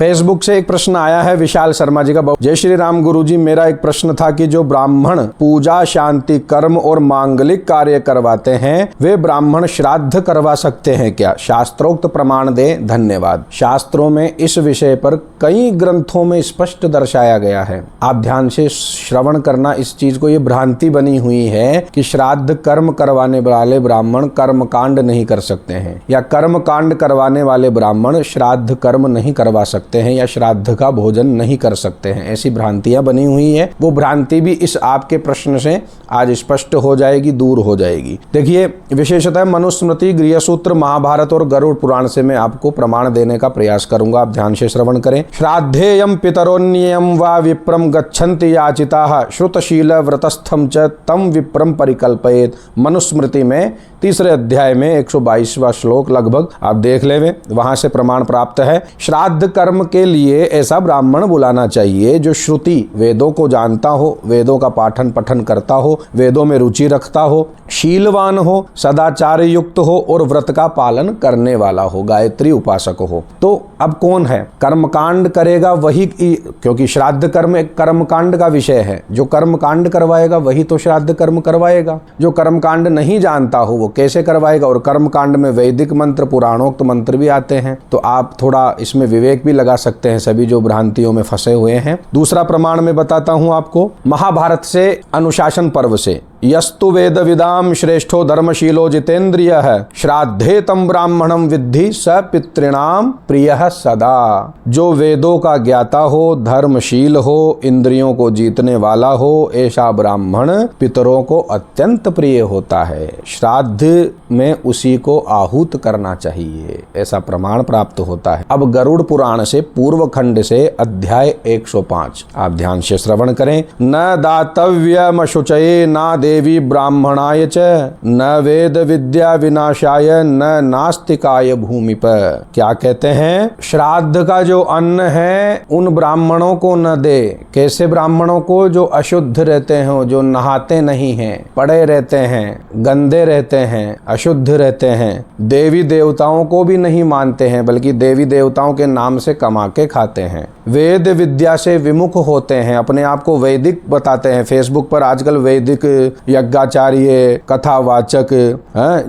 Facebook से एक प्रश्न आया है विशाल शर्मा जी का। जय श्री राम गुरुजी, मेरा एक प्रश्न था कि जो ब्राह्मण पूजा, शांति, कर्म और मांगलिक कार्य करवाते हैं वे ब्राह्मण श्राद्ध करवा सकते हैं क्या? शास्त्रोक्त प्रमाण दे, धन्यवाद। शास्त्रों में इस विषय पर कई ग्रंथों में स्पष्ट दर्शाया गया है। आप ध्यान से श्रवण करना इस चीज को। ये भ्रांति बनी हुई है कि श्राद्ध कर्म करवाने वाले ब्राह्मण कर्म कांड नहीं कर सकते हैं, या कर्म कांड करवाने वाले ब्राह्मण श्राद्ध कर्म नहीं करवा सकते हैं, या श्राद्ध का भोजन नहीं कर सकते हैं। ऐसी भ्रांतियां बनी हुई है। वो भ्रांति भी इस आपके प्रश्न से आज स्पष्ट हो जाएगी, दूर हो जाएगी। देखिए, विशेषतः मनुस्मृति, गृहसूत्र, महाभारत और गरुड़ पुराण से मैं आपको प्रमाण देने का प्रयास करूंगा। आप ध्यान से श्रवण करें। श्राद्धेयम पितरोन्ययम वा विप्रम गच्छन्ति याचिताः श्रुतशील व्रतस्थम च तम विप्रम परिकल्पयेत। मनुस्मृति में 3 अध्याय में 122वां श्लोक लगभग आप देख लें, वहां से प्रमाण प्राप्त है। श्राद्ध कर्म के लिए ऐसा ब्राह्मण बुलाना चाहिए जो श्रुति वेदों को जानता हो, वेदों का पाठन पठन करता हो, वेदों में रुचि रखता हो, शीलवान हो, सदाचार युक्त हो और व्रत का पालन करने वाला हो, गायत्री उपासक हो। तो अब कौन है? कर्मकांड करेगा वही, क्योंकि श्राद्ध कर्म एक कर्मकांड का विषय है। जो कर्मकांड करवाएगा वही तो श्राद्ध कर्म करवाएगा। जो कर्मकांड नहीं जानता हो वो कैसे करवाएगा? और कर्मकांड में वैदिक मंत्र, पुराणोक्त मंत्र भी आते हैं। तो आप थोड़ा इसमें विवेक भी लगा सकते हैं, सभी जो भ्रांतियों में फंसे हुए हैं। दूसरा प्रमाण में बताता हूं आपको, महाभारत से, अनुशासन पर्व से। यस्तु वेद विदाम श्रेष्ठो धर्मशीलो जितेंद्रिय है श्राद्धे तम ब्राह्मणम विद्धि स पितृणाम प्रिय सदा। जो वेदों का ज्ञाता हो, धर्मशील हो, इंद्रियों को जीतने वाला हो, ऐसा ब्राह्मण पितरों को अत्यंत प्रिय होता है। श्राद्ध में उसी को आहूत करना चाहिए, ऐसा प्रमाण प्राप्त होता है। अब गरुड़ पुराण से पूर्व खंड से अध्याय 105 आप ध्यान से श्रवण करें। न दातव्यमशुचये ना देवी ब्राह्मणाय च न वेद विद्या विनाशाय न नास्तिकाय भूमि पर। क्या कहते हैं? श्राद्ध का जो अन्न है उन ब्राह्मणों को न दे। कैसे ब्राह्मणों को? जो अशुद्ध रहते हैं, जो नहाते नहीं हैं, पड़े रहते हैं, गंदे रहते हैं, अशुद्ध रहते हैं, देवी देवताओं को भी नहीं मानते हैं, बल्कि देवी देवताओं के नाम से कमा के खाते हैं, वेद विद्या से विमुख होते हैं, अपने आप को वैदिक बताते हैं। फेसबुक पर आजकल वैदिक, यज्ञाचार्य, कथावाचक,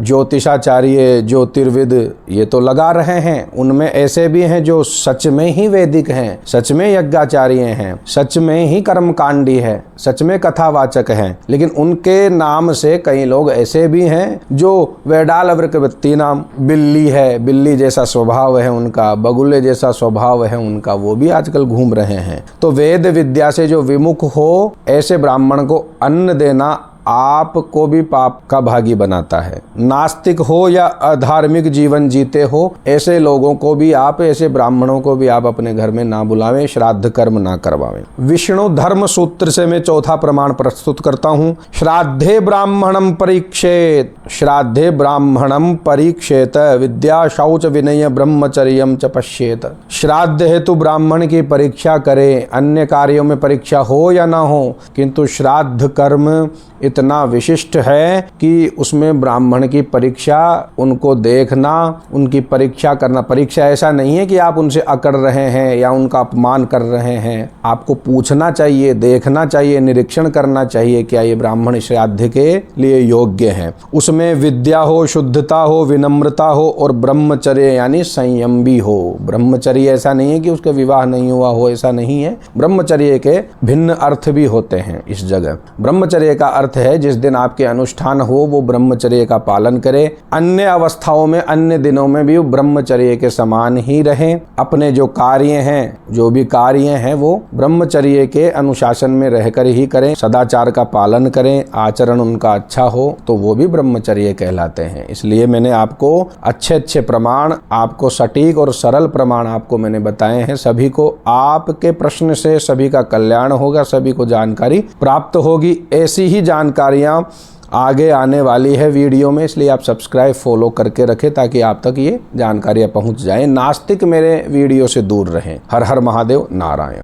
ज्योतिषाचार्य, ज्योतिर्विद ये तो लगा रहे हैं। उनमें ऐसे भी हैं जो सच में ही वैदिक हैं, सच में यज्ञाचार्य हैं, सच में ही कर्मकांडी है, सच में कथावाचक हैं। लेकिन उनके नाम से कई लोग ऐसे भी हैं जो वैडाल वृकवृत्ति नाम, बिल्ली है, बिल्ली जैसा स्वभाव है उनका, बगुले जैसा स्वभाव है उनका, वो भी आजकल घूम रहे हैं। तो वेद विद्या से जो विमुख हो, ऐसे ब्राह्मण को अन्न देना आपको भी पाप का भागी बनाता है। नास्तिक हो या अधार्मिक जीवन जीते हो, ऐसे लोगों को भी आप, ऐसे ब्राह्मणों को भी आप अपने घर में ना बुलावें, श्राद्ध कर्म ना करवावें। विष्णु धर्म सूत्र से मैं चौथा प्रमाण प्रस्तुत करता हूं। श्राद्धे ब्राह्मणम परीक्षेत, श्राद्धे ब्राह्मणम परीक्षेत विद्या शौच विनय ब्रह्मचर्यम च पश्येत। श्राद्ध हेतु ब्राह्मण की परीक्षा करे, अन्य कार्यों में परीक्षा हो या ना हो, किंतु श्राद्ध कर्म इतना विशिष्ट है कि उसमें ब्राह्मण की परीक्षा, उनको देखना, उनकी परीक्षा करना। परीक्षा ऐसा नहीं है कि आप उनसे अकड़ रहे हैं या उनका अपमान कर रहे हैं। आपको पूछना चाहिए, देखना चाहिए, निरीक्षण करना चाहिए, क्या ये ब्राह्मण श्राद्ध के लिए योग्य है। उसमें विद्या हो, शुद्धता हो, विनम्रता हो और ब्रह्मचर्य यानी संयम भी हो। ब्रह्मचर्य ऐसा नहीं है कि उसका विवाह नहीं हुआ हो, ऐसा नहीं है। ब्रह्मचर्य के भिन्न अर्थ भी होते हैं इस जगह। ब्रह्मचर्य का अर्थ है जिस दिन आपके अनुष्ठान हो वो ब्रह्मचर्य का पालन करें, अन्य अवस्थाओं में, अन्य दिनों में भी ब्रह्मचर्य के समान ही रहें। अपने जो कार्य हैं, जो भी कार्य हैं वो ब्रह्मचर्य के अनुशासन में रहकर ही करें, सदाचार का पालन करें, आचरण उनका अच्छा हो तो वो भी ब्रह्मचर्य कहलाते हैं। इसलिए मैंने आपको अच्छे अच्छे प्रमाण, आपको सटीक और सरल प्रमाण आपको मैंने बताए हैं। सभी को आपके प्रश्न से सभी का कल्याण होगा, सभी को जानकारी प्राप्त होगी। ऐसी ही जानकारियां आगे आने वाली है वीडियो में, इसलिए आप सब्सक्राइब फॉलो करके रखें ताकि आप तक ये जानकारियां पहुंच जाएं। नास्तिक मेरे वीडियो से दूर रहें। हर हर महादेव, नारायण।